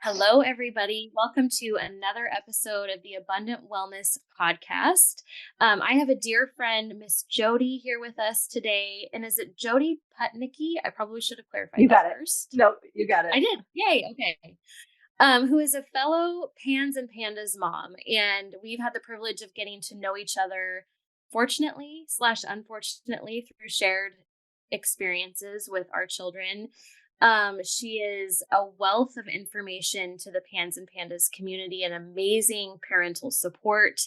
Hello, everybody. Welcome to another episode of the Abundant Wellness Podcast. I have a dear friend, Miss Jody, here with us today. And is it Jody Putnicki? I probably should have clarified You that got it. first. No, you got it. I did. Yay. Okay. Who is a fellow Pans and Pandas mom. And we've had the privilege of getting to know each other, fortunately / unfortunately, through shared experiences with our children. She is a wealth of information to the Pans and Pandas community and amazing parental support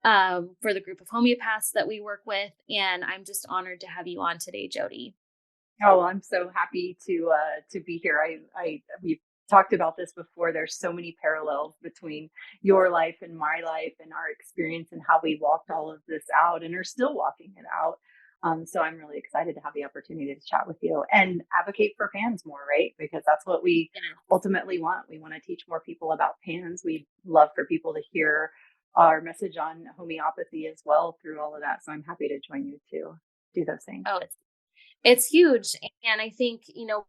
for the group of homeopaths that we work with. And I'm just honored to have you on today, Jody. Oh, I'm so happy to be here. We've talked about this before. There's so many parallels between your life and my life and our experience and how we walked all of this out and are still walking it out. So I'm really excited to have the opportunity to chat with you and advocate for PANS more, right? Because that's what we Yeah. ultimately want. We want to teach more people about PANS. We'd love for people to hear our message on homeopathy as well through all of that. So I'm happy to join you to do those things. Oh, it's huge. And I think,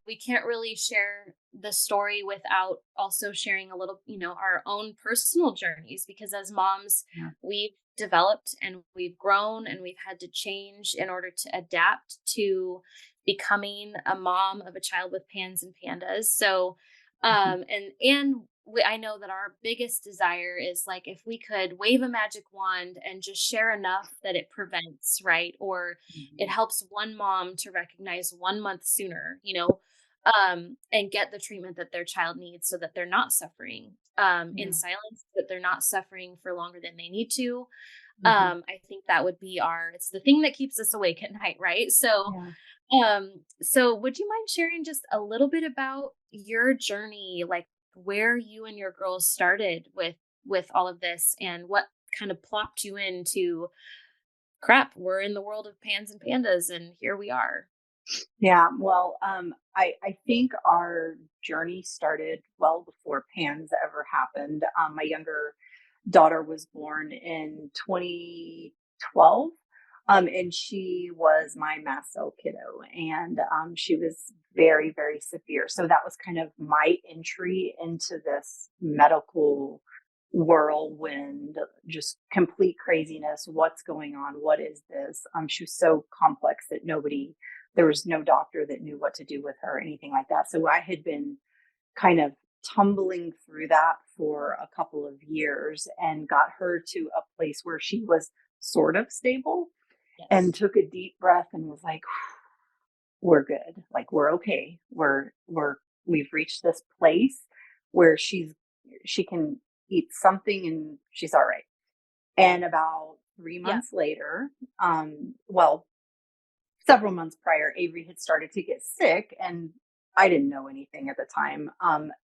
we can't really share the story without also sharing a little, our own personal journeys, because as moms, Yeah. we've developed and we've grown and we've had to change in order to adapt to becoming a mom of a child with pans and pandas. So, Mhm. I know that our biggest desire is like if we could wave a magic wand and just share enough that it prevents, right? Or it Mhm. helps one mom to recognize 1 month sooner, and get the treatment that their child needs so that they're not suffering in Yeah. silence, that they're not suffering for longer than they need to. Mhm. I think that would be it's the thing that keeps us awake at night, right? Yeah. So would you mind sharing just a little bit about your journey, like where you and your girls started with all of this and what kind of plopped you into crap, we're in the world of pans and pandas and here we are. Yeah. Well, I think our journey started well before PANS ever happened. My younger daughter was born in 2012. And she was my mast cell kiddo, and she was very, very severe. So that was kind of my entry into this medical whirlwind, just complete craziness. What's going on? What is this? She was so complex that there was no doctor that knew what to do with her or anything like that. So I had been kind of tumbling through that for a couple of years and got her to a place where she was sort of stable and Yes. took a deep breath and was like, we're good. Like, we're okay. We've reached this place where she can eat something and she's all right. And about three Yeah. months later, well, several months prior, Avery had started to get sick, and I didn't know anything at the time.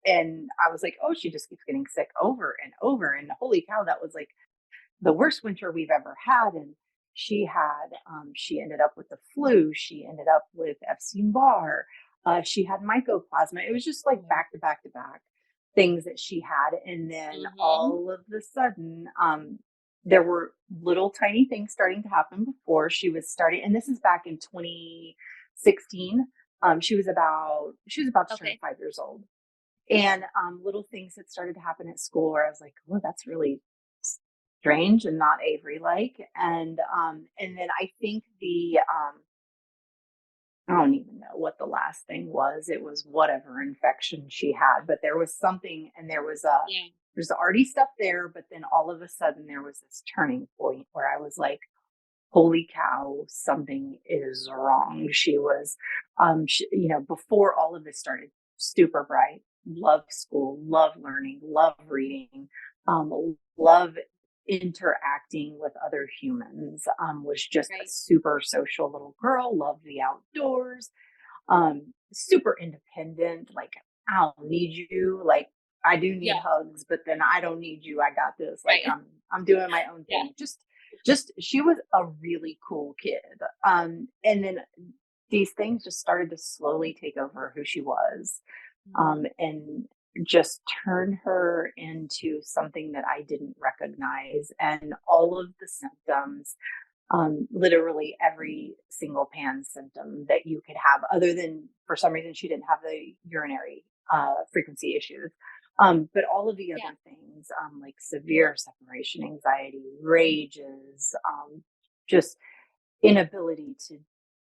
And I was like, oh, she just keeps getting sick over and over. And holy cow, that was like the worst winter we've ever had. And she ended up with the flu. She ended up with Epstein-Barr. She had mycoplasma. It was just like back to back to back things that she had. And then Mm-hmm. all of the sudden, there were little tiny things starting to happen before she was starting. And this is back in 2016. She was about to turn Okay. 5 years old. And little things that started to happen at school where I was like, oh, that's really strange and not Avery like. And then I think I don't even know what the last thing was. It was whatever infection she had, but there was something, and Yeah. there's already stuff there, but then all of a sudden there was this turning point where I was like, holy cow, something is wrong. Before all of this started, super bright, love school, love learning, love reading, love interacting with other humans, was just a Right. super social little girl, loved the outdoors, super independent. Like, I don't need you. Like, I do need Yeah. hugs, but then I don't need you. I got this. Like, Right. I'm doing my own Yeah. thing. Just she was a really cool kid. And then these things just started to slowly take over who she was, Mhm. and just turn her into something that I didn't recognize. And all of the symptoms, literally every single pan symptom that you could have, other than for some reason she didn't have the urinary frequency issues. But all of the Yeah. other things, like severe separation anxiety, rages, just inability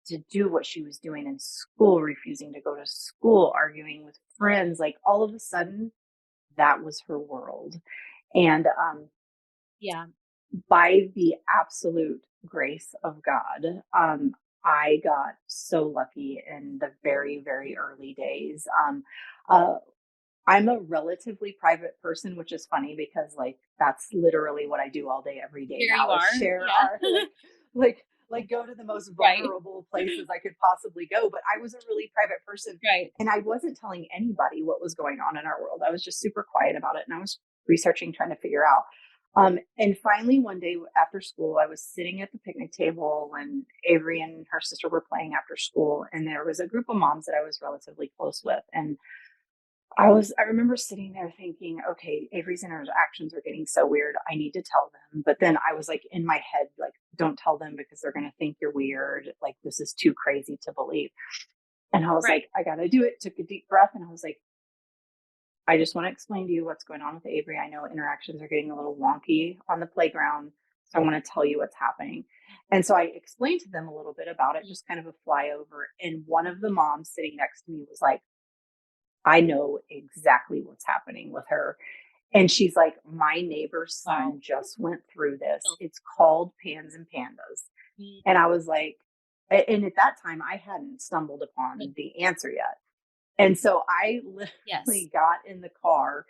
to do what she was doing in school, refusing to go to school, arguing with friends, like all of a sudden that was her world. And Yeah. by the absolute grace of God, I got so lucky in the very, very early days. Uh, I'm a relatively private person, which is funny because like that's literally what I do all day, every day Here you now is are. share Yeah. our like go to the most Right. vulnerable places I could possibly go. But I was a really private person Right. and I wasn't telling anybody what was going on in our world. I was just super quiet about it and I was researching, trying to figure out. And finally, one day after school, I was sitting at the picnic table and Avery and her sister were playing after school. And there was a group of moms that I was relatively close with. And I remember sitting there thinking, okay, Avery's interactions are getting so weird. I need to tell them. But then I was like in my head, like, don't tell them because they're going to think you're weird. Like, this is too crazy to believe. And I was Right. like, I got to do it. Took a deep breath. And I was like, I just want to explain to you what's going on with Avery. I know interactions are getting a little wonky on the playground. So I want to tell you what's happening. And so I explained to them a little bit about it, Mhm. just kind of a flyover. And one of the moms sitting next to me was like, I know exactly what's happening with her. And she's like, my neighbor's Wow. son just went through this. Oh, It's called Pans and Pandas. mm, And I was like, and at that time, I hadn't stumbled but upon the answer yet. And so I yes. literally got in the car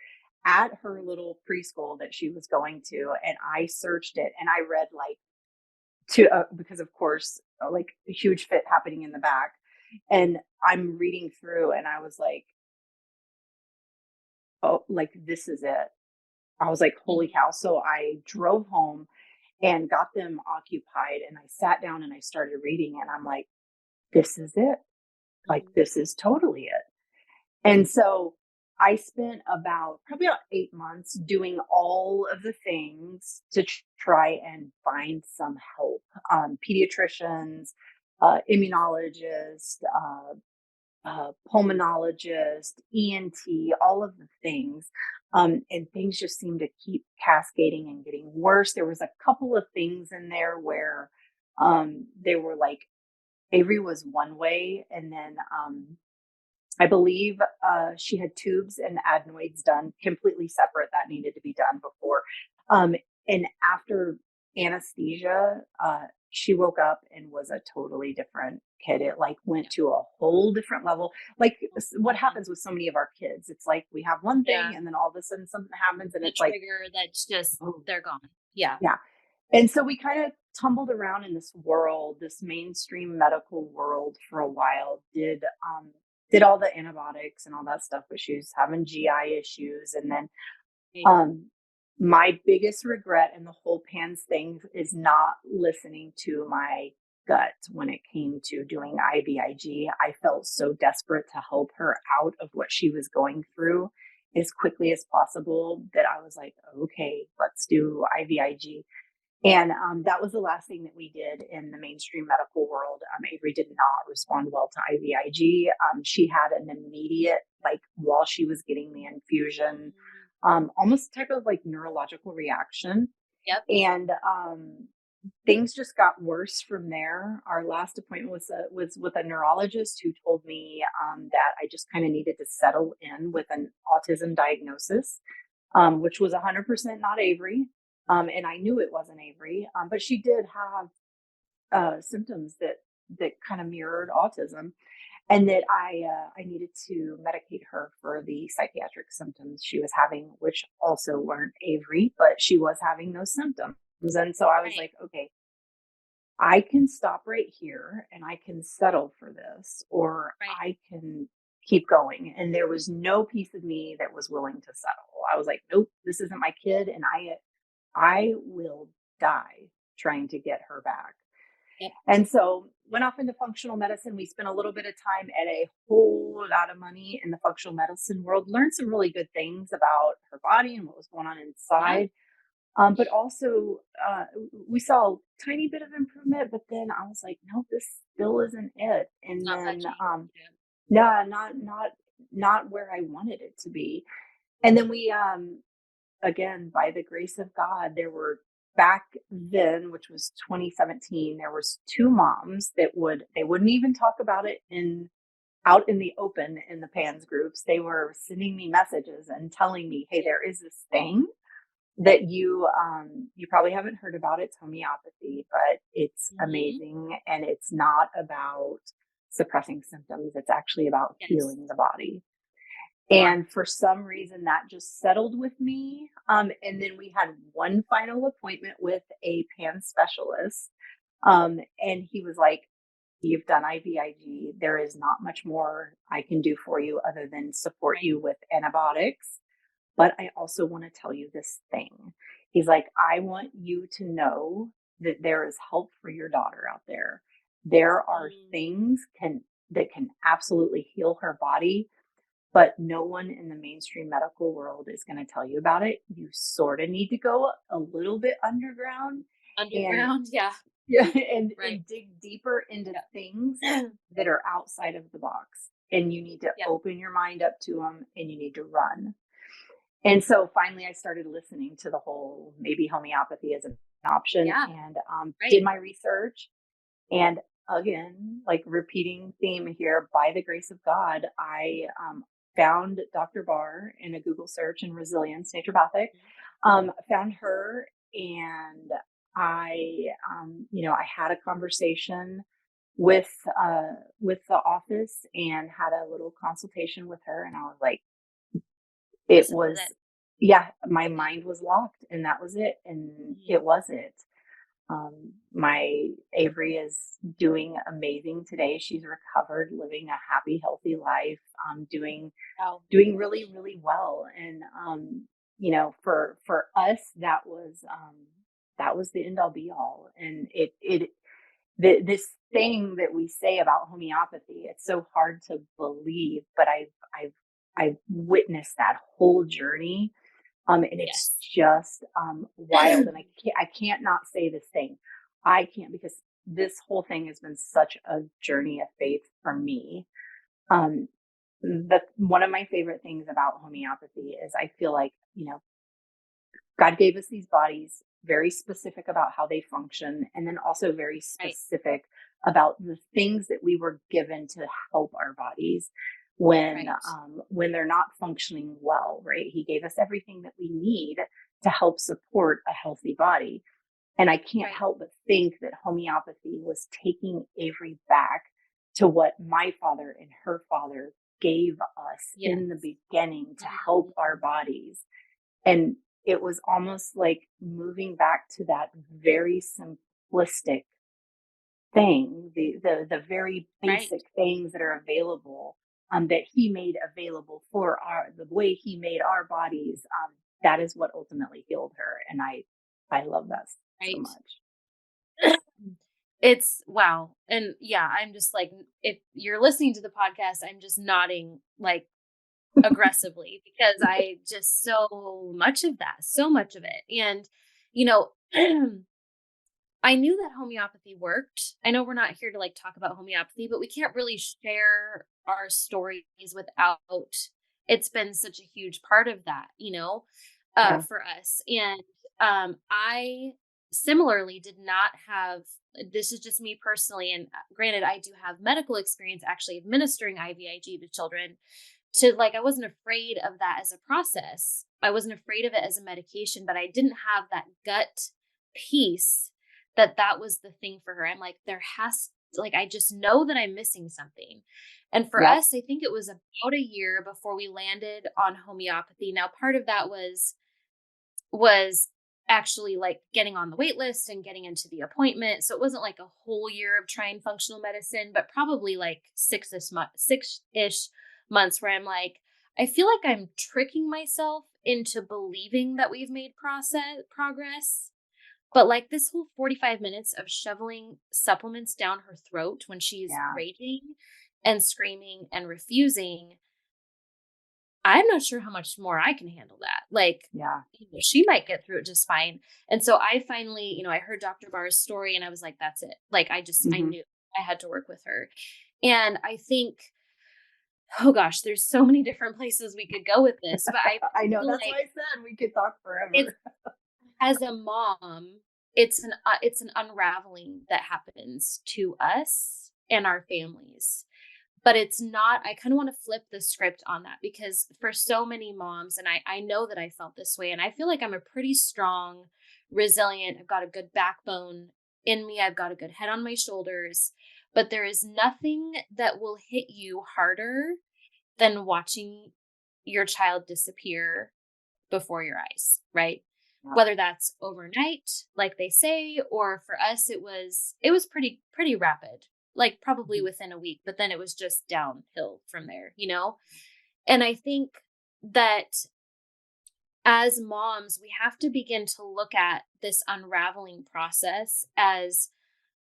at her little preschool that she was going to, and I searched it and I read like because of course, like a huge fit happening in the back. And I'm reading through and I was like, oh, like this is it. I was like, holy Mhm. cow. So I drove home and got them occupied and I sat down and I started reading and I'm like, this is it. Like, Mhm. this is totally it. And so I spent probably about 8 months doing all of the things to try and find some help. Pediatricians, immunologist, pulmonologist, ENT, all of the things. And things just seemed to keep cascading and getting worse. There was a couple of things in there where they were like, Avery was one way, and then I believe she had tubes and adenoids done completely separate. That needed to be done before. Um, and after anesthesia, she woke up and was a totally different kid. It like went Yeah. to a whole different level. Like what Mhm. happens with so many of our kids, it's like we have one thing Yeah. and then all of a sudden something happens and The it's like, trigger that's just oh, they're gone. Yeah. yeah. And so we kind of tumbled around in this world, this mainstream medical world for a while, did all the antibiotics and all that stuff, but she was having GI issues. And then Right. um my biggest regret in the whole PANS thing is not listening to my gut when it came to doing IVIG. I felt so desperate to help her out of what she was going through as quickly as possible that I was like, okay, let's do IVIG. And that was the last thing that we did in the mainstream medical world. Avery did not respond well to IVIG. She had an immediate, like while she was getting the infusion, Mhm. almost type of like neurological reaction. Yep. And things just got worse from there. Our last appointment was with a neurologist who told me that I just kind of needed to settle in with an autism diagnosis, which was 100% not Avery. And I knew it wasn't Avery, but she did have symptoms that kind of mirrored autism, and that I needed to medicate her for the psychiatric symptoms she was having, which also weren't Avery, but she was having those symptoms. And so I was Right. like, okay, I can stop right here and I can settle for this, or Right. I can keep going. And there was no piece of me that was willing to settle. I was like, nope, this isn't my kid, and I will die trying to get her back. Yep. And so went off into functional medicine. We spent a little bit of time and a whole lot of money in the functional medicine world, learned some really good things about her body and what was going on Yeah. inside. But also, we saw a tiny bit of improvement, but then I was like, no, this still isn't it. It's And not then, budging. Yeah. no, not where I wanted it to be. And then we, again, by the grace of God, there were back then, which was 2017, there was two moms that they wouldn't even talk about it out in the open in the PANS groups. They were sending me messages and telling me, hey, there is this thing that you probably haven't heard about. It's homeopathy, but it's Mhm. amazing, and it's not about suppressing symptoms. It's actually about Yes. healing the body. Yeah. And for some reason, that just settled with me. And then we had one final appointment with a pan specialist. And he was like, you've done IVIG. There is not much more I can do for you other than support Right. you with antibiotics. But I also want to tell you this thing. He's like, I want you to know that there is help for your daughter out there. There are Mm. things that can absolutely heal her body, but no one in the mainstream medical world is going to tell you about it. You sort of need to go a little bit underground and Underground, yeah. yeah, Right. and dig deeper into things Yeah. that are outside of the box. And you need to Yeah. open your mind up to them, and you need to run. And so finally, I started listening to the whole maybe homeopathy as an option, Yeah. and did Right. my research. And again, like repeating theme here, by the grace of God, I found Dr. Barr in a Google search in Resilience Naturopathic. Mhm. Found her, and I had a conversation with with the office and had a little consultation with her, and I was like, it This is was, it. yeah, my Yeah. mind was locked, and that was it, and Mhm. it was it. My Avery is doing amazing today. She's recovered, living a happy, healthy life, Wow. doing really, really well. And for us, that was the end all be all. And this thing that we say about homeopathy, it's so hard to believe, but I've I've witnessed that whole journey, and it's Yes. just wild. And I can't not say this thing. I can't, because this whole thing has been such a journey of faith for me. Um, the One of my favorite things about homeopathy is I feel like, God gave us these bodies, very specific about how they function, and then also very Right. specific about the things that we were given to help our bodies when Right. when they're not functioning well. Right? He gave us everything that we need to help support a healthy body. And I can't Right. help but think that homeopathy was taking Avery back to what my father and her father gave us Yes. in the beginning to help our Mhm. bodies. And it was almost like moving back to that very simplistic thing, the very Right. basic things that are available, that he made available for the way he made our bodies. That is what ultimately healed her. And I love that so Right. much. It's wow. And yeah, I'm just like, if you're listening to the podcast, I'm just nodding like aggressively because I just so much of it. And, you know, I knew that homeopathy worked. I know we're not here to like talk about homeopathy, but we can't really share our stories without it's been such a huge part of that, Yeah. for us. And I similarly did not have this is just me personally. And granted, I do have medical experience actually administering IVIG to children. To like, I wasn't afraid of that as a process. I wasn't afraid of it as a medication, but I didn't have that gut piece that was the thing for her. I'm like, like, I just know that I'm missing something. And for Yep. us, I think it was about a year before we landed on homeopathy. Now, part of that was actually like getting on the wait list and getting into the appointment. So it wasn't like a whole year of trying functional medicine, but probably like 6-ish months where I'm like, I feel like I'm tricking myself into believing that we've made progress, but like this whole 45 minutes of shoveling supplements down her throat when she's Yeah. raging and screaming and refusing, I'm not sure how much more I can handle that. Like, Yeah. she might get through it just fine. And so I finally, I heard Dr. Barr's story and I was like, that's it. Like, I Hmm. knew I had to work with her. And I think oh gosh, there's so many different places we could go with this, but I I know. feel That's like why I said we could talk it's forever. as a mom, it's an unraveling that happens to us and our families. But it's not, I kind of want to flip the script on that because for so many moms, and I know that I felt this way, and I feel like I'm a pretty strong, resilient, I've got a good backbone in me, I've got a good head on my shoulders, but there is nothing that will hit you harder than watching your child disappear before your eyes, right? Yeah. Whether that's overnight, like they say, or for us it was pretty rapid. Like probably Mhm. within a week, but then it was just downhill from there, you know? And I think that as moms, we have to begin to look at this unraveling process as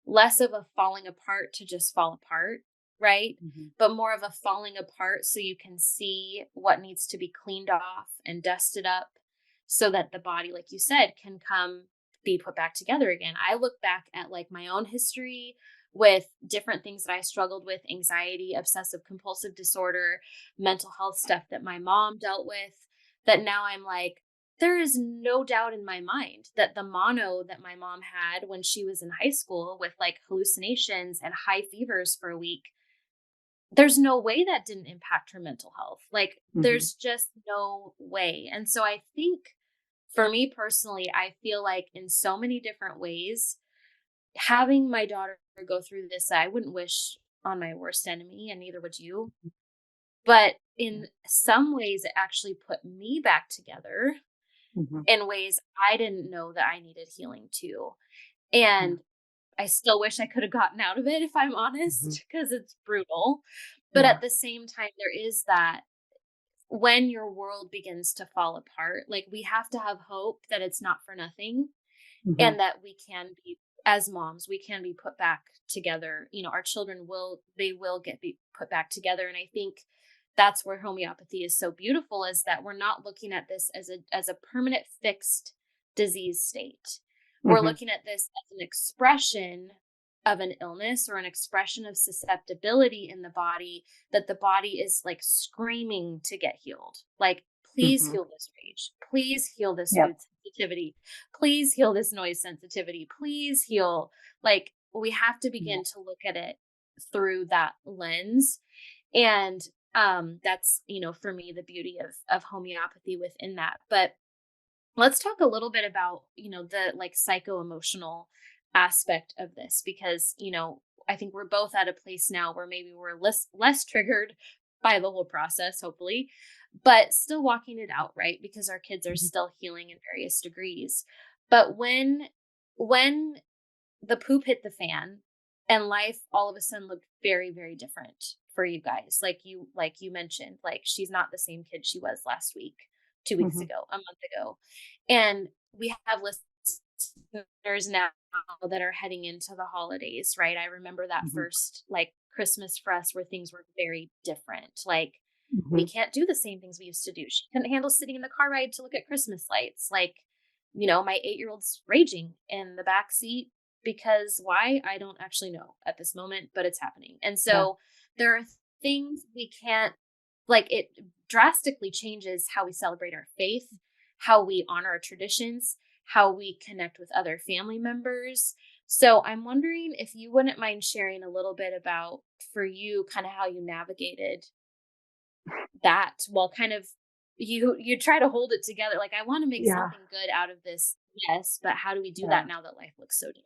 less of a falling apart to just fall apart, right? Mhm. But more of a falling apart so you can see what needs to be cleaned off and dusted up so that the body, like you said, can come be put back together again. I look back at like my own history with different things that I struggled with, anxiety, obsessive compulsive disorder, mental health stuff that my mom dealt with, that now I'm like, there is no doubt in my mind that the mono that my mom had when she was in high school with like hallucinations and high fevers for a week, there's no way that didn't impact her mental health. Like, Mhm. there's just no way. And so I think for me personally, I feel like in so many different ways, having my daughter go through this, I wouldn't wish on my worst enemy, and neither would you. But Yeah. in some ways, it actually put me back together Mhm. in ways I didn't know that I needed healing too. Yeah. And I still wish I could have gotten out of it if I'm Mhm. honest, because it's brutal. But Yeah. at the same time, there is that when your world begins to fall apart, like we have to have hope that it's not for nothing Mhm. and that we can be, as moms, we can be put back together. You know, our children will, they will get be put back together. And I think that's where homeopathy is so beautiful, is that we're not looking at this as a permanent fixed disease state. We're Mhm. looking at this as an expression of an illness or an expression of susceptibility in the body, that the body is like screaming to get healed. Like, please Mhm. heal this rage. Please heal this food Yep. sensitivity. Please heal this noise sensitivity. Please heal. Like, we have to Yeah. begin to look at it through that lens. And that's, you know, for me, the beauty of homeopathy within that. But let's talk a little bit about, you know, the like psycho emotional aspect of this, because, you know, I think we're both at a place now where maybe we're less triggered by the whole process, hopefully, but still walking it out, right? Because our kids are Mhm. still healing in various degrees. But when the poop hit the fan and life all of a sudden looked very, very different for you guys, like you mentioned, like she's not the same kid she was last week, 2 weeks Mhm. ago, a month ago. And we have listeners now that are heading into the holidays, right? I remember that Mhm. first like Christmas for us where things were very different. Like, we Mhm. can't do the same things we used to do. She couldn't handle sitting in the car ride to look at Christmas lights. Like, you know, my 8-year-old's raging in the back seat because why? I don't actually know at this moment, but it's happening. And Yeah. so there are things we can't, like, it drastically changes how we celebrate our faith, how we honor our traditions, how we connect with other family members. So I'm wondering if you wouldn't mind sharing a little bit about, for you, kind of how you navigated that while kind of you try to hold it together. Like, I want to make Yeah. something good out of this. Yes, but how do we do that Yeah. now that life looks so different?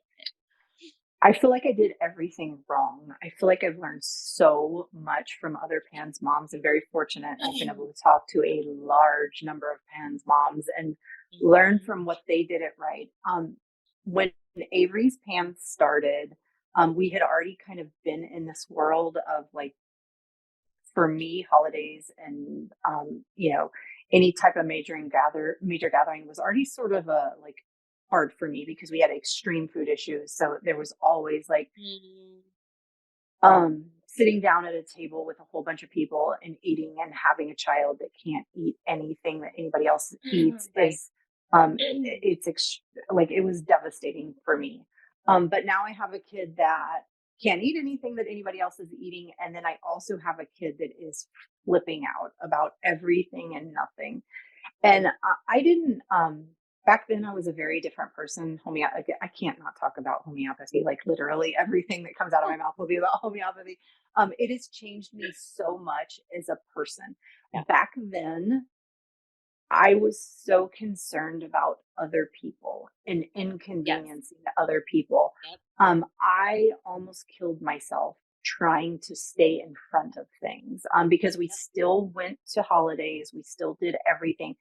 I feel like I did everything wrong. I feel like I've learned so much from other PANS moms. I'm very fortunate. I've been able to talk to a large number of PANS moms and learn Mhm. from what they did it right. When Avery's PANS started, we had already kind of been in this world of like, for me, holidays and any type of major gathering was already sort of a like hard for me because we had extreme food issues. So there was always like Mm. sitting down at a table with a whole bunch of people and eating, and having a child that can't eat anything that anybody else eats Right. is like it was devastating for me. But now I have a kid that can't eat anything that anybody else is eating. And then I also have a kid that is flipping out about everything and nothing. And I didn't, back then I was a very different person. I can't not talk about homeopathy. Like literally everything that comes out of Oh, my mouth will be about homeopathy. It has changed me so much as a person. yeah. Back then, I was so concerned about other people and Yes. inconveniencing other people. Yep. I almost killed myself trying to stay in front of things because we Yep. still went to holidays, we still did everything.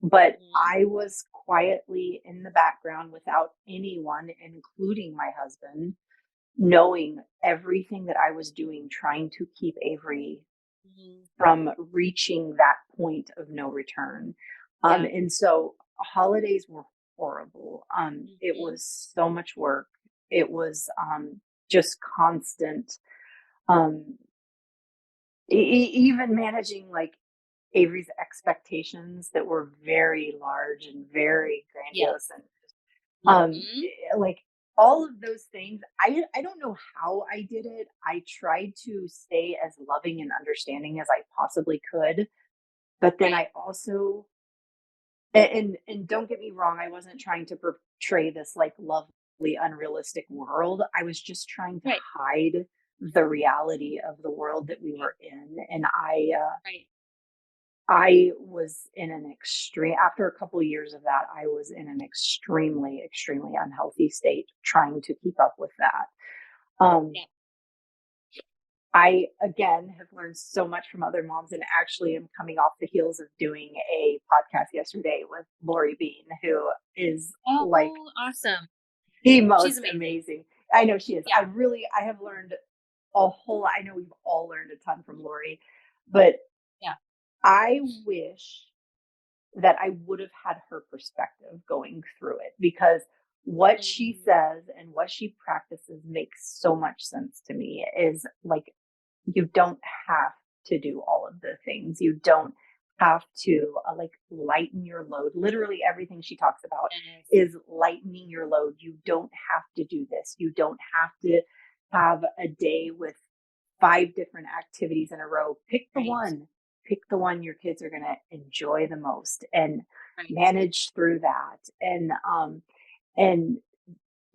But Mhm. I was quietly in the background without anyone, including my husband, knowing everything that I was doing, trying to keep Avery Mhm. from reaching that point of no return. Yeah. And so holidays were horrible. It Mhm. was so much work. It was just constant. Um, even managing like Avery's expectations that were very large and very grandiose, Yes. and Mhm. like all of those things. I don't know how I did it. I tried to stay as loving and understanding as I possibly could, but then Right. I also and don't get me wrong, I wasn't trying to portray this like lovely unrealistic world. I was just trying to Right. hide the reality of the world that we Right. were in. And Right. I was in an extreme, after a couple of years of that, I was in an extremely, extremely unhealthy state trying to keep up with that. Um, Yeah. I, again, have learned so much from other moms, and actually am coming off the heels of doing a podcast yesterday with Lori Bean, who is like Oh, awesome. the She's most amazing. amazing. I know she is. Yeah. I have learned a whole lot. I know we've all learned a ton from Lori, but Yeah. I wish that I would have had her perspective going through it, because what she Mhm. says and what she practices makes so much sense to me. Is like, you don't have to do all of the things. You don't have to like lighten your load. Literally everything she talks about Yes. is lightening your load. You don't have to do this. You don't have to have a day with 5 different activities in a row. Right. Pick the one your kids are going to enjoy the most, and Right. manage through that. And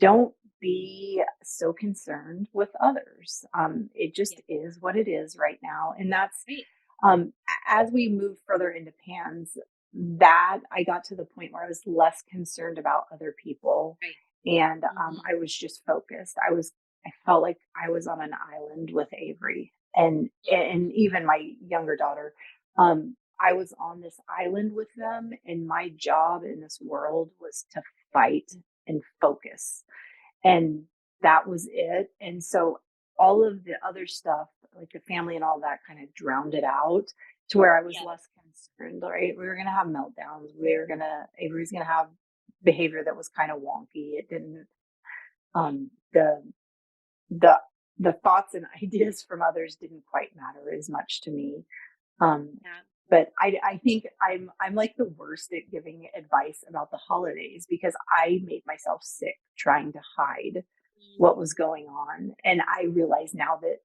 don't be so concerned with others. It Yeah. just is what it is right now. And that's, Right. as we move further into pans, that I got to the point where I was less concerned about other people. Right. And Mhm. I was just focused. I felt like I was on an island with Avery and Mhm. even my younger daughter. I was on this island with them, and my job in this world was to fight and focus, and that was it. And so all of the other stuff, like the family and all that, kind of drowned it out to where I was Yeah. less concerned. Right, we were going to have meltdowns. Avery was going to have behavior that was kind of wonky. It didn't, um the the the thoughts and ideas from others didn't quite matter as much to me. um Yeah. but I think I'm like the worst at giving advice about the holidays, because I made myself sick trying to hide Mhm. what was going on. And I realize now that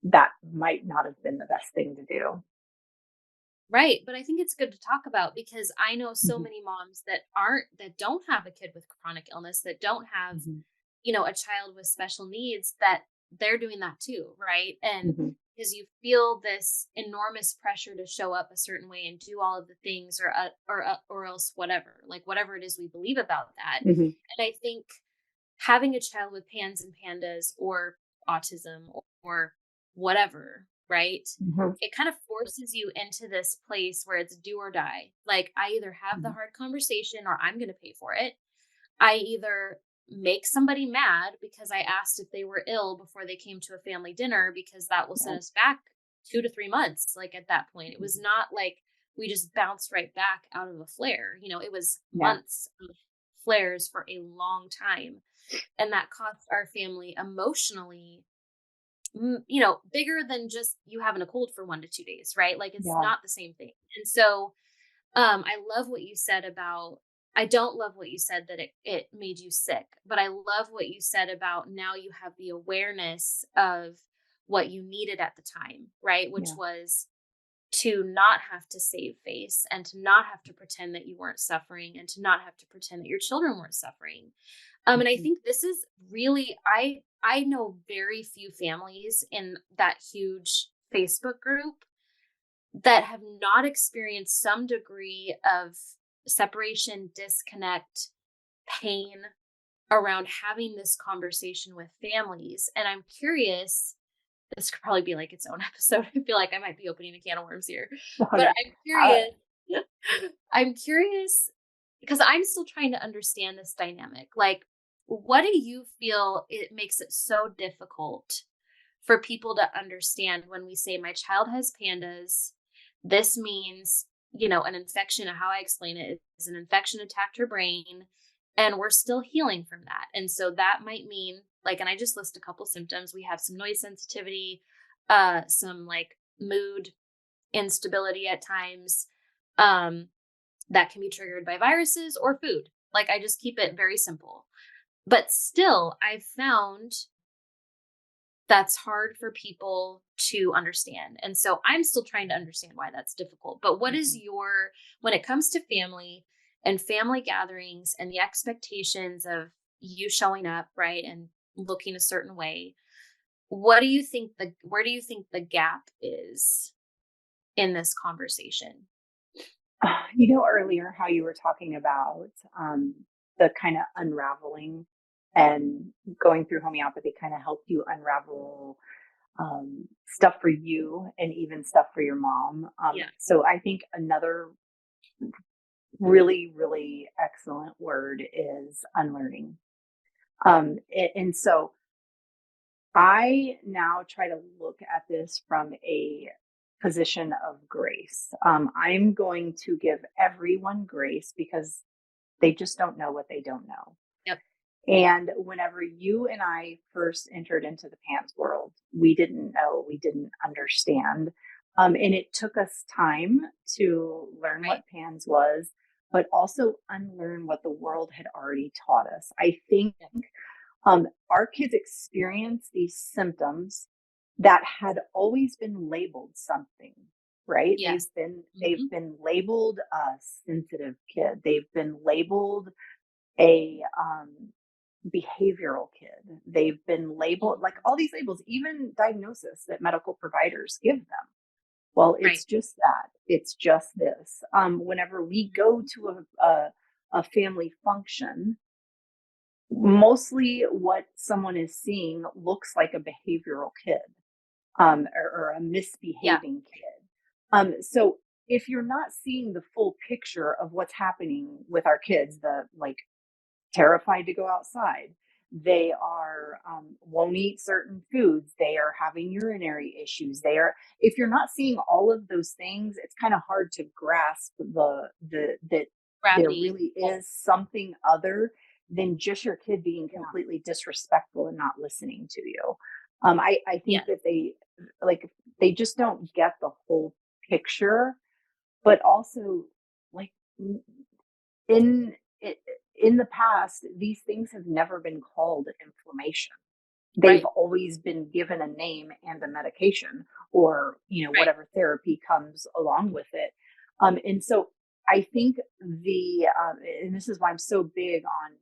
that might not have been the best thing to do. Right, but I think it's good to talk about because I know so Mhm, many moms that don't have a kid with chronic illness, that don't have, mhm, a child with special needs, that they're doing that too, right? And mhm. because you feel this enormous pressure to show up a certain way and do all of the things, or else whatever, like whatever it is we believe about that. Mhm, And I think having a child with PANS and PANDAS, or autism, or whatever, right? mhm, It kind of forces you into this place where it's do or die. Like, I either have the mhm. hard conversation or I'm going to pay for it. I either make somebody mad because I asked if they were ill before they came to a family dinner, because that will Yeah. send us back 2 to 3 months. Like, at that point, it was Mhm. not like we just bounced right back out of a flare. It was Yeah. months of flares for a long time. And that cost our family emotionally, bigger than just you having a cold for 1 to 2 days, right? Like, it's Yeah. not the same thing. And so, I love what you said about I don't love what you said that it made you sick, but I love what you said about now you have the awareness of what you needed at the time, right? Which Yeah. was to not have to save face and to not have to pretend that you weren't suffering and to not have to pretend that your children weren't suffering. And I Mhm. think this is really I know very few families in that huge Facebook group that have not experienced some degree of separation, disconnect, pain around having this conversation with families. And I'm curious, this could probably be like its own episode. I feel like I might be opening a can of worms here. Oh, But no. I'm curious. I'm curious because I'm still trying to understand this dynamic. Like, what do you feel it makes it so difficult for people to understand when we say my child has pandas? This means, an infection. How I explain it is an infection attacked her brain, and we're still healing from that. And so that might mean, like, and I just list a couple symptoms. We have some noise sensitivity, some like mood instability at times, um, that can be triggered by viruses or food. Like, I just keep it very simple. But still, I've found that's hard for people to understand. And so I'm still trying to understand why that's difficult. But what is Mhm. when it comes to family and family gatherings and the expectations of you showing up, right, and looking a certain way, where do you think the gap is in this conversation? Earlier how you were talking about the kind of unraveling and going through homeopathy kind of helped you unravel stuff for you and even stuff for your mom. Yeah. So I think another really, really excellent word is unlearning. And so I now try to look at this from a position of grace. I'm going to give everyone grace because they just don't know what they don't know. Yep. And whenever you and I first entered into the pants world, we didn't know, we didn't understand. And it took us time to learn Right. what pans was, but also unlearn what the world had already taught us. I think Yep. our kids experience these symptoms that had always been labeled something, right? they've Yes. been they've Mhm. been labeled a sensitive kid, they've been labeled a behavioral kid, they've been labeled like Mhm. all these labels, even diagnosis that medical providers give them. Well, Right. it's just that, it's just this. Whenever we Mhm. go to a family function, mostly what someone is seeing looks like a behavioral kid, or a Yeah. misbehaving kid. So if you're not seeing the full picture of what's happening with our kids, the like terrified to go outside, they are won't eat certain foods, they are having urinary issues, they are, if you're not seeing all of those things, it's kind of hard to grasp the that there Gravity. really is something other than just your kid being Yeah. completely disrespectful and not listening to you. I think Yes. that like they just don't get the whole picture, but also like in in the past, these things have never been called inflammation. They've Right. always been given a name and a medication, or Right. whatever therapy comes along with it. And so I think and this is why I'm so big on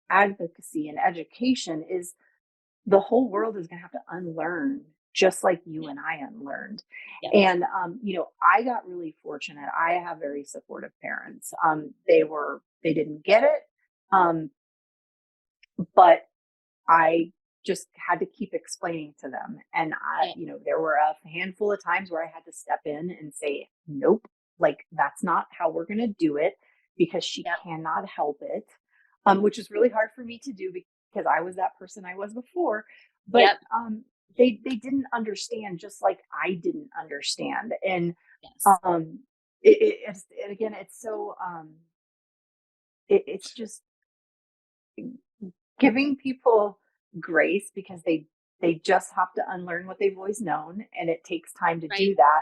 advocacy and education, is the whole world is going to have to unlearn, just like you Yeah. and I unlearned. Yes. And I got really fortunate. I have very supportive parents. They didn't get it, um, but I just had to keep explaining to them. And Yeah. there were a handful of times where I had to step in and say, nope, like that's not how we're going to do it, because she Yep. cannot help it. Which is really hard for me to do because I was that person I was before. But Yep. they didn't understand, just like I didn't understand. And Yes. um, it's, and again, it's so, it's just giving people grace, because they just have to unlearn what they've always known, and it takes time to Right. do that.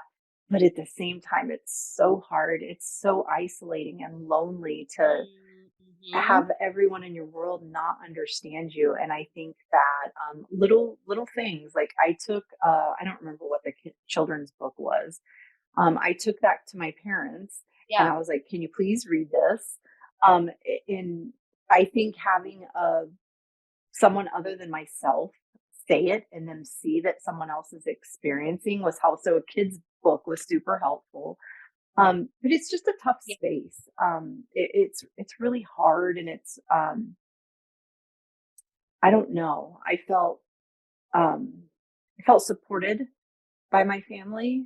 But at the same time, it's so hard, it's so isolating and lonely to Mhm. have everyone in your world not understand you. And I think that little things like I took, I don't remember what the children's book was. I took that to my parents and Yeah. I was like, can you please read this? In I think having someone other than myself say it and then see that someone else is experiencing was helpful. So a kid's book was super helpful. But it's just a tough Yeah. space. It's really hard, and it's I don't know. Um, I felt supported by my family,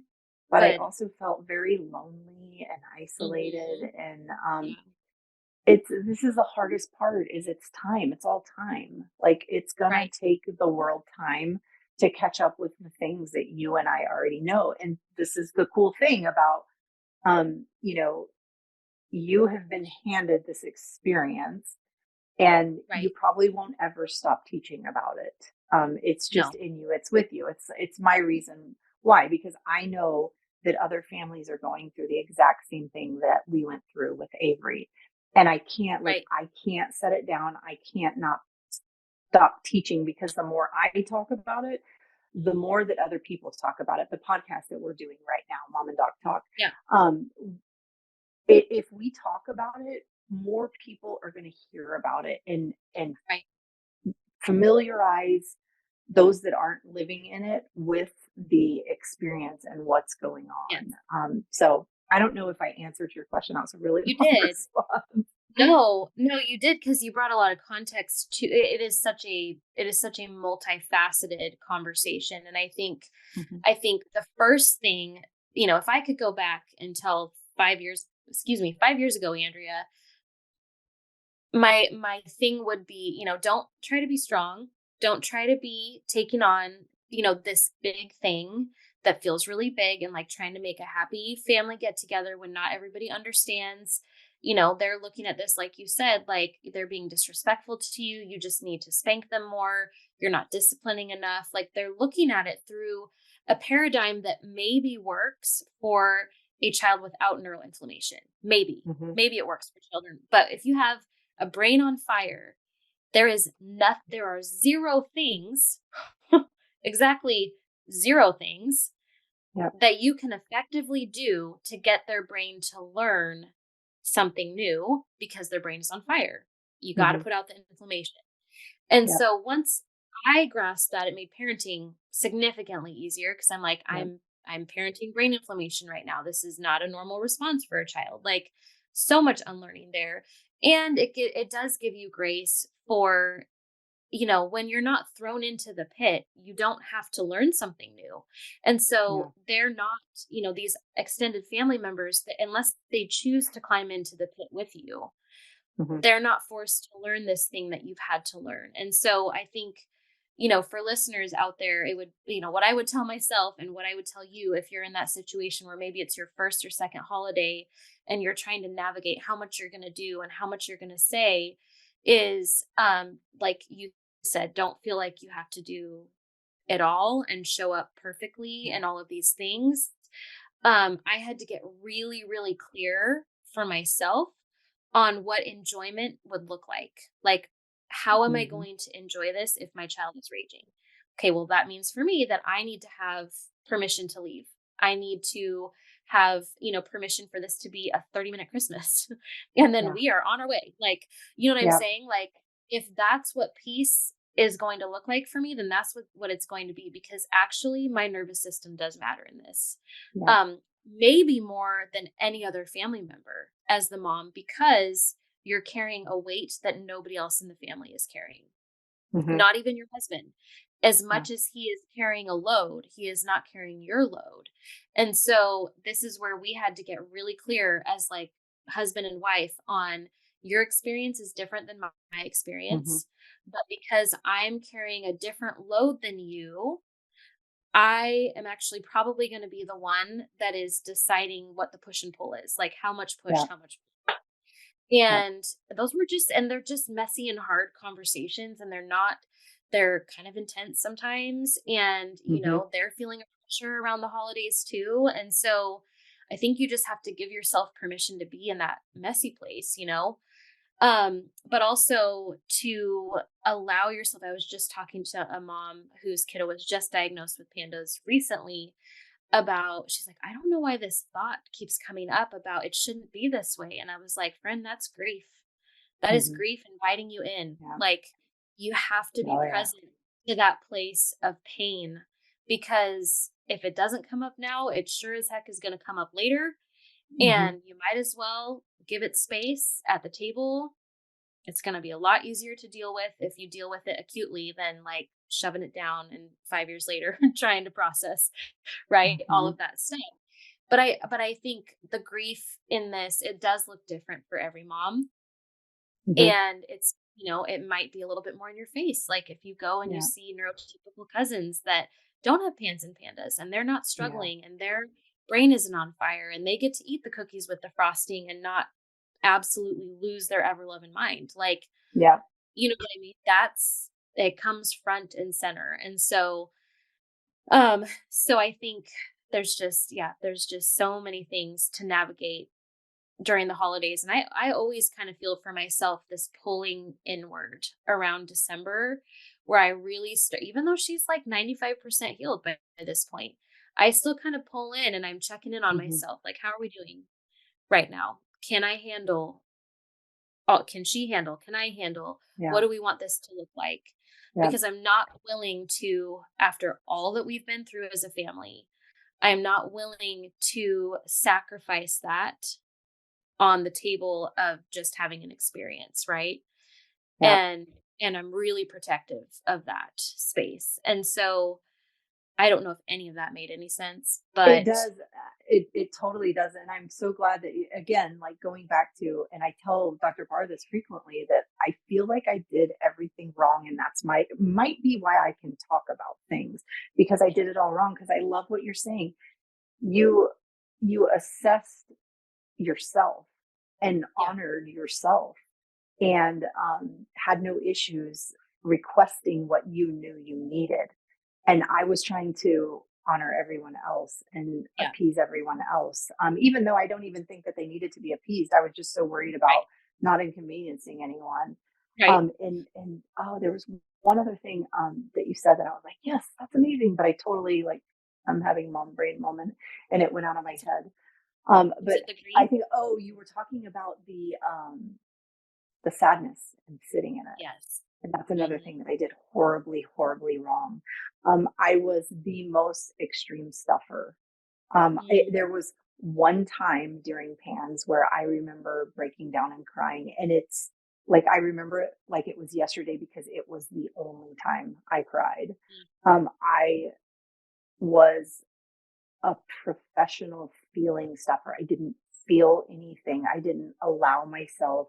but I Good. also felt very lonely and isolated. Mhm. And Yeah. it's this is the hardest part is it's time. It's all time. Like it's gonna Right. take the world time to catch up with the things that you and I already know. And this is the cool thing about you know, you have been handed this experience and you Right. probably won't ever stop teaching about it. It's just No. in you. It's with you. It's my reason why because I know that other families are going through the exact same thing that we went through with Avery, and Right. I can't set it down. I can't not stop teaching because the more I talk about it, the more that other people talk about it. The podcast that we're doing right now, Mom and Doc Talk, Yeah. um, if we talk about it, more people are going to hear about it and Right. familiarize those that aren't living in it with the experience and what's going Yes. on. So I don't know if I answered your question. That was a really You long did. response. No, no, you did because you brought a lot of context to it. It is such a multifaceted conversation, and Mhm. I think the first thing, if I could go back and tell 5 years, excuse me, 5 years ago, Andrea, my thing would be, don't try to be strong. Don't try to be taking on, this big thing that feels really big and like trying to make a happy family get together when not everybody understands. They're looking at this, like you said, like they're being disrespectful to you. You just need to spank them more. You're not disciplining enough. Like they're looking at it through a paradigm that maybe works for a child without neural inflammation. Mhm. Maybe it works for children. But if you have a brain on fire, there are zero things, exactly zero things Yep. that you can effectively do to get their brain to learn something new because their brain is on fire. You got to Mhm. put out the inflammation. And Yep. so once I grasped that, it made parenting significantly easier because I'm like, Yep. I'm parenting brain inflammation right now. This is not a normal response for a child. Like so much unlearning there. And it does give you grace for, when you're not thrown into the pit, you don't have to learn something new. And Yeah. so they're not, these extended family members that unless they choose to climb into the pit with you, Mhm. they're not forced to learn this thing that you've had to learn. And so I think, for listeners out there, it would, what I would tell myself and what I would tell you if you're in that situation where maybe it's your first or second holiday and you're trying to navigate how much you're going to do and how much you're going to say is, like you said, don't feel like you have to do it all and show up perfectly Yeah. and all of these things. I had to get really, really clear for myself on what enjoyment would look like. Like, how am I Mhm. going to enjoy this if my child is raging? Okay, well, that means for me that I need to have permission to leave. I need to have, permission for this to be a 30-minute Christmas. And then Yeah. we are on our way. Like, you know what I'm Yeah. saying? Like, if that's what peace is going to look like for me, then that's what it's going to be because actually my nervous system does matter in this. Yeah. Um, Maybe more than any other family member as the mom because you're carrying a weight that nobody else in the family is carrying, Mhm. not even your husband. As Yeah. much as he is carrying a load, he is not carrying your load. And so this is where we had to get really clear as like husband and wife on your experience is different than my Mhm. experience. But because I'm carrying a different load than you, I am actually probably going to be the one that is deciding what the push and pull is, like how much push, Yeah. how much. Yeah. And they're just messy and hard conversations, and they're kind of intense sometimes. And, Mhm. they're feeling a pressure around the holidays too. And so I think you just have to give yourself permission to be in that messy place, But also to allow yourself. I was just talking to a mom whose kiddo was just diagnosed with pandas recently about, she's like, I don't know why this thought keeps coming up about it shouldn't be this way. And I was like, friend, that's grief. That is Mhm. grief inviting you in. Yeah. Like, you have to be Oh, yeah. present to that place of pain, because if it doesn't come up now, it sure as heck is going to come up later. Mhm. And you might as well give it space at the table. It's going to be a lot easier to deal with if you deal with it acutely than like shoving it down and 5 years later trying to process, right? All Mhm. of that stuff. But I think the grief in this, it does look different for every mom. Mhm. And it's, it might be a little bit more in your face. Like if you go and you Yeah. see neurotypical cousins that don't have pans and pandas and they're not Yeah. struggling and their brain isn't on fire and they get to eat the cookies with the frosting and not absolutely lose their ever loving mind. Like, Yeah. you know what I mean? That's, it comes front and center. And so I think there's just so many things to navigate during the holidays. And I always kind of feel for myself this pulling inward around December, where I really start, even though she's like 95% healed by this point, I still kind of pull in and I'm checking in on Mhm. myself. Like, how are we doing right now? Can I handle? Oh, can she handle? Can I handle? What Yeah. do we want this to look like? Yeah. Because I'm not willing to, after all that we've been through as a family, I'm not willing to sacrifice that on the table of just having an experience, right? Yeah. And I'm really protective of that space. And so I don't know if any of that made any sense, It but does. It totally does, and I'm so glad that again, like going back to, and I tell Dr. Barr this frequently, that I feel like I did everything wrong, and that's might be why I can talk about things, because I did it all wrong. Because I love what you're saying. You you assessed yourself and yeah, honored yourself, and had no issues requesting what you knew you needed. And I was trying to honor everyone else and yeah, appease everyone else. Even though I don't even think that they needed to be appeased, I was just so worried about right, not inconveniencing anyone. right. And oh, there was one other thing that you said that I was like, yes, that's amazing. But I totally like, I'm having a mom brain moment, and it went out of my That's okay. head. Was But it the I grief? think, oh, you were talking about the sadness and sitting in it. Yes. And that's another Hmm. thing that I did horribly, horribly wrong. I was the most extreme stuffer. Mm, There was one time during PANS where I remember breaking down and crying, and it's like I remember it like it was yesterday because it was the only time I cried. mm, I was a professional feeling stuffer. I didn't feel anything. I didn't allow myself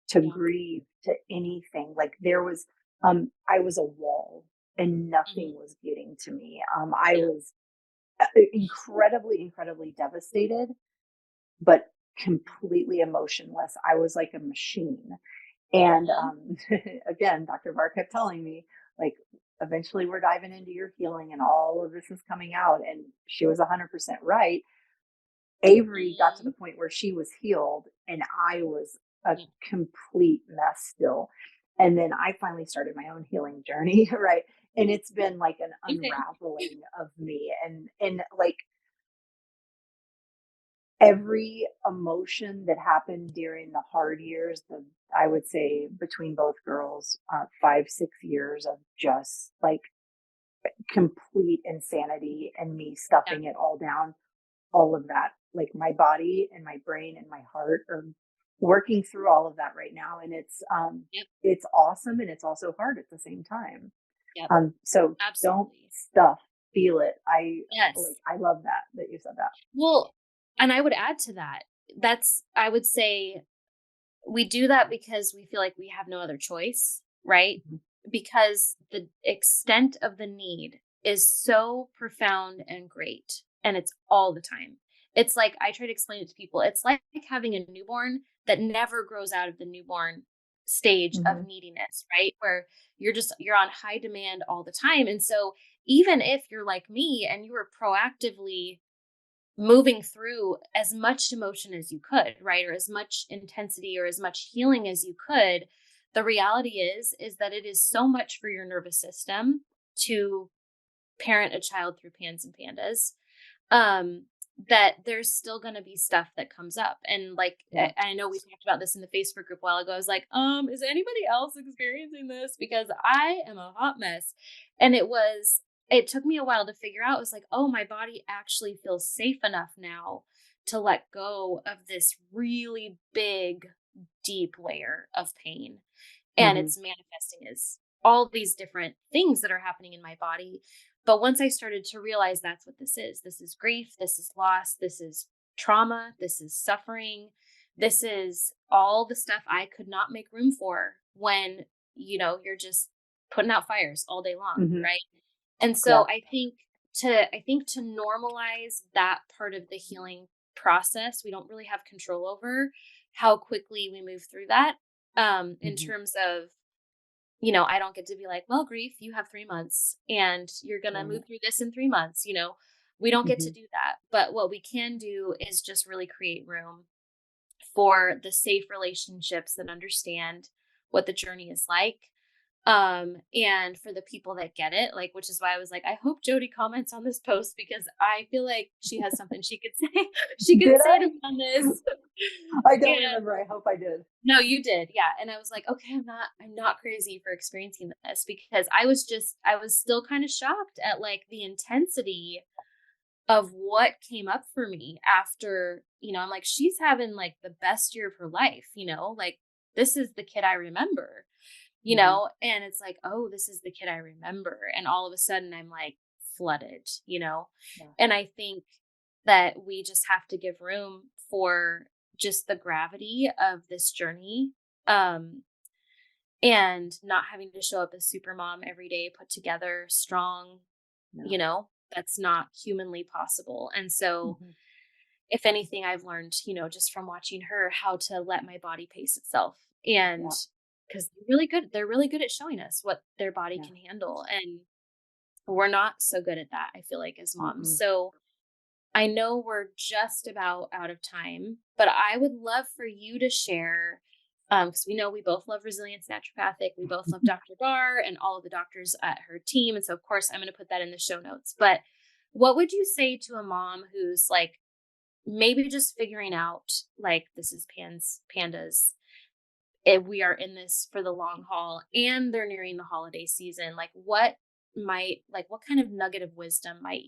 to yeah. grieve to anything. Like I was a wall and Hmm. nothing was getting to me. I Yeah. was incredibly, incredibly devastated, but completely emotionless. I was like a machine. And Hmm. again, Dr. Barr kept telling me, like, eventually we're diving into your healing and all of this is coming out. And she was 100% right. Avery got to the Hmm. point where she was healed and I was a Yeah. complete mess still. And then I finally started my own healing journey, right? And it's been like an Okay. unraveling of me, and like every emotion that happened during the hard years, the I would say between both girls, 5, 6 years of just like complete insanity and me Yeah. stuffing it all down, all of that, like my body and my brain and my heart are working through all of that right now, and Yep. it's awesome and it's also hard at the same time. Yep. So don't Absolutely. stuff, feel it. Yes. I love that you said that. Well, and I would add to that. I would say we do that because we feel like we have no other choice, right? Mhm. Because the extent of the need is so profound and great, and it's all the time. It's like I try to explain it to people. It's like having a newborn that never grows out of the newborn stage of Mhm. neediness, right? Where you're on high demand all the time. And so even if you're like me and you were proactively moving through as much emotion as you could, right? Or as much intensity or as much healing as you could. The reality is that it is so much for your nervous system to parent a child through pans and pandas, um, that there's still going to be stuff that comes up. And like, Yeah. I know we talked about this in the Facebook group a while ago. I was like, is anybody else experiencing this? Because I am a hot mess. And it took me a while to figure out. It was like, oh, my body actually feels safe enough now to let go of this really big, deep layer of pain. And Hmm. it's manifesting as all these different things that are happening in my body. But once I started to realize that's what this is grief, this is loss, this is trauma, this is suffering, this is all the stuff I could not make room for when, you're just putting out fires all day long, Hmm. right? And Yeah. so I think to normalize that part of the healing process, we don't really have control over how quickly we move through that. In Hmm. terms of, I don't get to be like, well, grief, you have 3 months and you're going to Right. move through this in 3 months. We don't get to Hmm. do that. But what we can do is just really create room for the safe relationships that understand what the journey is like. And for the people that get it, like, which is why I was like, I hope Jody comments on this post because I feel like she has something she could say, she could Did say to I? me on this. I don't And remember. I hope I did. no, you did. Yeah. And I was like, okay, I'm not crazy for experiencing this because I was still kind of shocked at like the intensity of what came up for me after, I'm like, she's having like the best year of her life, like this is the kid I remember, Hmm. and it's like, oh, this is the kid I remember. And all of a sudden I'm like flooded. Yeah. And I think that we just have to give room for just the gravity of this journey. Um, and not having to show up as super mom every day, put together, strong, Yeah. you know, that's not humanly possible. And so, Hmm. if anything, I've learned, just from watching her, how to let my body pace itself. And Yeah. because they're really good at showing us what their body Yeah. can handle. And we're not so good at that, I feel like, as moms. Mm-mm. So, I know we're just about out of time, but I would love for you to share, because we know we both love Resilience Naturopathic. We both love Dr. Barr and all of the doctors at her team. And so, of course, I'm going to put that in the show notes. But what would you say to a mom who's like maybe just figuring out, like, this is pandas? If we are in this for the long haul and they're nearing the holiday season, like, what kind of nugget of wisdom might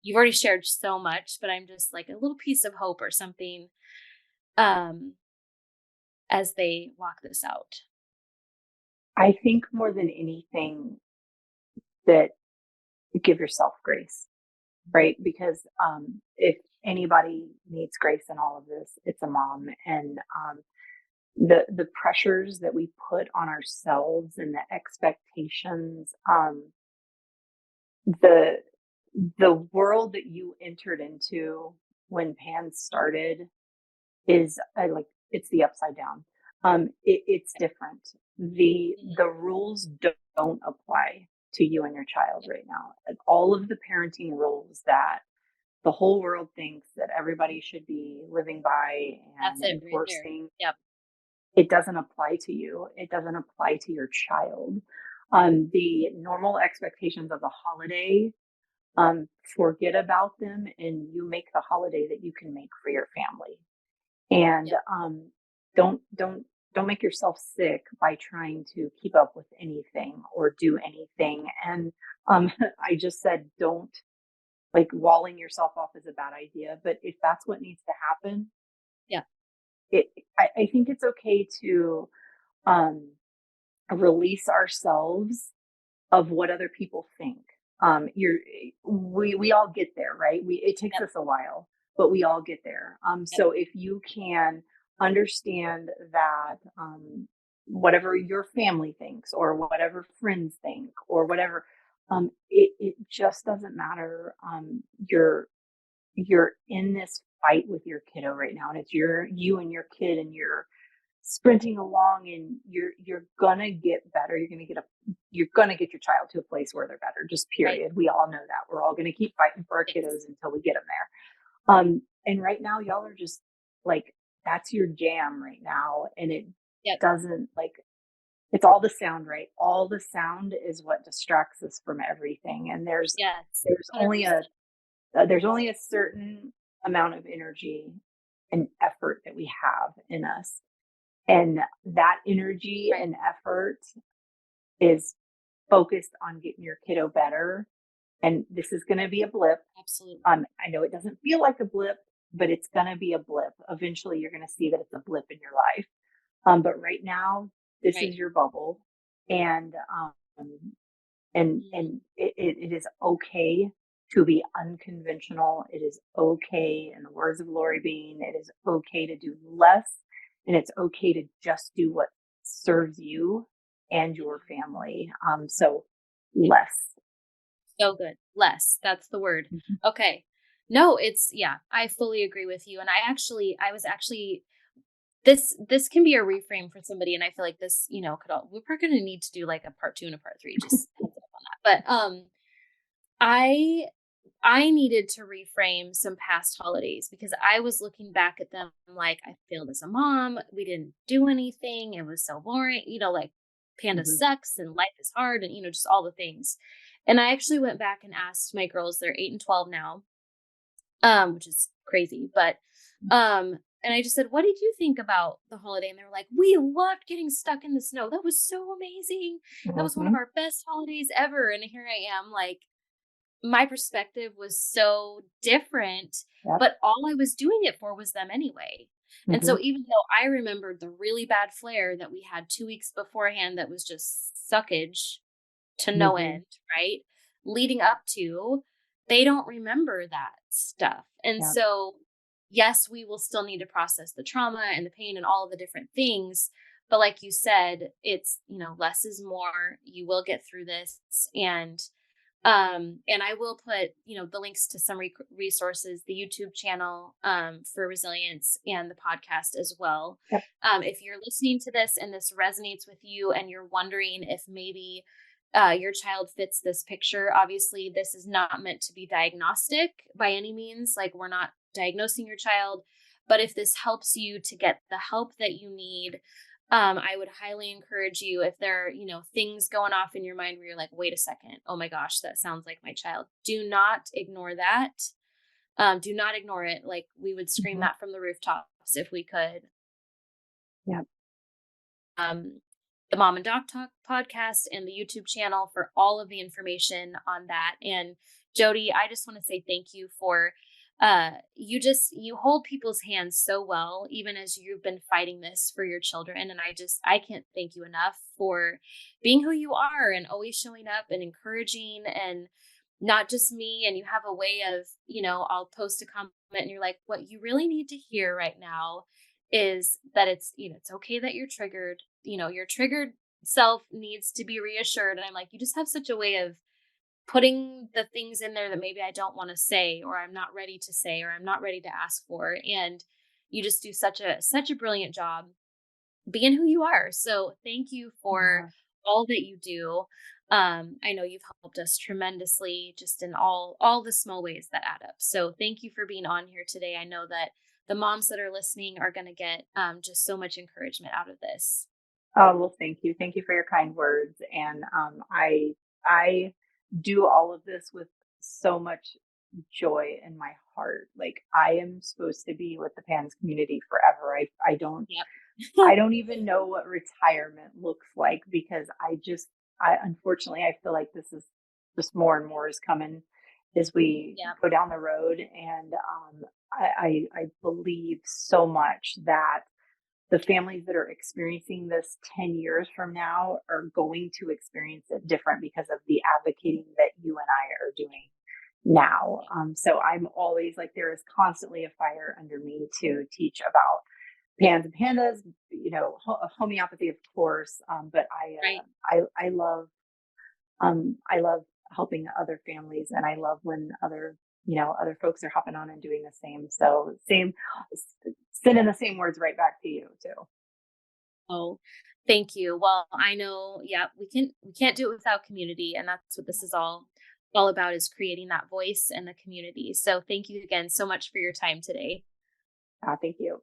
you've already shared so much, but I'm just like a little piece of hope or something, um, as they walk this out. I think more than anything that give yourself grace, right? Because if anybody needs grace in all of this, it's a mom. And the pressures that we put on ourselves and the expectations, the the world that you entered into when Pan started is like it's the upside down. It's different. The rules don't apply to you and your child right now. And all of the parenting rules that the whole world thinks that everybody should be living by That's and it right there. enforcing, Yep. it doesn't apply to you. It doesn't apply to your child. The normal expectations of the holiday, forget about them and you make the holiday that you can make for your family. And Yep. don't make yourself sick by trying to keep up with anything or do anything. And I just said don't, like, walling yourself off is a bad idea, but if that's what needs to happen, Yep. it I think it's okay to um, release ourselves of what other people think. We all get there, right? It takes Yep. us a while, but we all get there. Yep. So if you can understand that, whatever your family thinks or whatever friends think or whatever, it just doesn't matter. You're in this fight with your kiddo right now, and it's you and your kid and your sprinting along, and you're gonna get better. You're gonna get your child to a place where they're better, just Right. period. We all know that. We're all gonna keep fighting for our Yes. kiddos until we get them there. And right now y'all are just like, that's your jam right now. And it Yep. doesn't like, it's all the sound, right? All the sound is what distracts us from everything. And Yes. there's only 100%. there's only a certain amount of energy and effort that we have in us. And that energy Right. and effort is focused on getting your kiddo better. And this is going to be a blip. Absolutely. I know it doesn't feel like a blip, but it's going to be a blip. Eventually, you're going to see that it's a blip in your life. But right now, this Right. is your bubble, and Mhm. it is okay to be unconventional. It is okay, in the words of Lori Bean, it is okay to do less, and it's okay to just do what serves you and your Mhm. family. So less. So good. Less. That's the word. Mhm. Okay. No, yeah, I fully agree with you. And I was actually, this can be a reframe for somebody. And I feel like this, we're probably going to need to do like a part two and a part three, just heads up on that. But, I I needed to reframe some past holidays because I was looking back at them like I failed as a mom. We didn't do anything. It was so boring. Like Panda Mhm. sucks and life is hard and just all the things. And I actually went back and asked my girls, they're 8 and 12 now, which is crazy, but and I just said, "What did you think about the holiday?" And they were like, "We loved getting stuck in the snow. That was so amazing. That was one of Mhm. our best holidays ever." And here I am like my perspective was so different, Yep. but all I was doing it for was them anyway. And so Mhm. even though I remembered the really bad flare that we had 2 weeks beforehand that was just suckage to no Mhm. end, right? Leading up to, they don't remember that stuff. And Yep. so, yes, we will still need to process the trauma and the pain and all of the different things. But like you said, it's, less is more. You will get through this. And I will put, the links to some resources, the YouTube channel for resilience and the podcast as well. Yep. If you're listening to this and this resonates with you and you're wondering if maybe your child fits this picture, obviously this is not meant to be diagnostic by any means. Like we're not diagnosing your child, but if this helps you to get the help that you need, I would highly encourage you if there are, things going off in your mind where you're like, wait a second, oh my gosh, that sounds like my child. Do not ignore that. Do not ignore it. Like we would scream Mhm. that from the rooftops if we could. Yep. um, the Mom and Doc Talk podcast and the YouTube channel for all of the information on that. And Jody, I just want to say thank you for you hold people's hands so well, even as you've been fighting this for your children. And I can't thank you enough for being who you are and always showing up and encouraging and not just me. And you have a way of, I'll post a comment and you're like, what you really need to hear right now is that it's okay that you're triggered. Your triggered self needs to be reassured. And I'm like, you just have such a way of putting the things in there that maybe I don't want to say, or I'm not ready to say, or I'm not ready to ask for. And you just do such a brilliant job being who you are. So thank you for Yeah. all that you do. I know you've helped us tremendously just in all the small ways that add up. So thank you for being on here today. I know that the moms that are listening are going to get just so much encouragement out of this. Oh, well, thank you. Thank you for your kind words. And I do all of this with so much joy in my heart. Like I am supposed to be with the PANS community forever. Yep. I don't even know what retirement looks like, because I unfortunately I feel like this is just more and more is coming as we Yep. go down the road. And I believe so much that the families that are experiencing this 10 years from now are going to experience it different because of the advocating that you and I are doing now. So I'm always like, there is constantly a fire under me to teach about pans and pandas, homeopathy, of course. But Right. I love helping other families, and I love when other folks are hopping on and doing the same. So sending the same words right back to you too. Oh, thank you. Well, I know, yeah, we can't do it without community, and that's what this is all about, is creating that voice and the community. So thank you again so much for your time today. Thank you.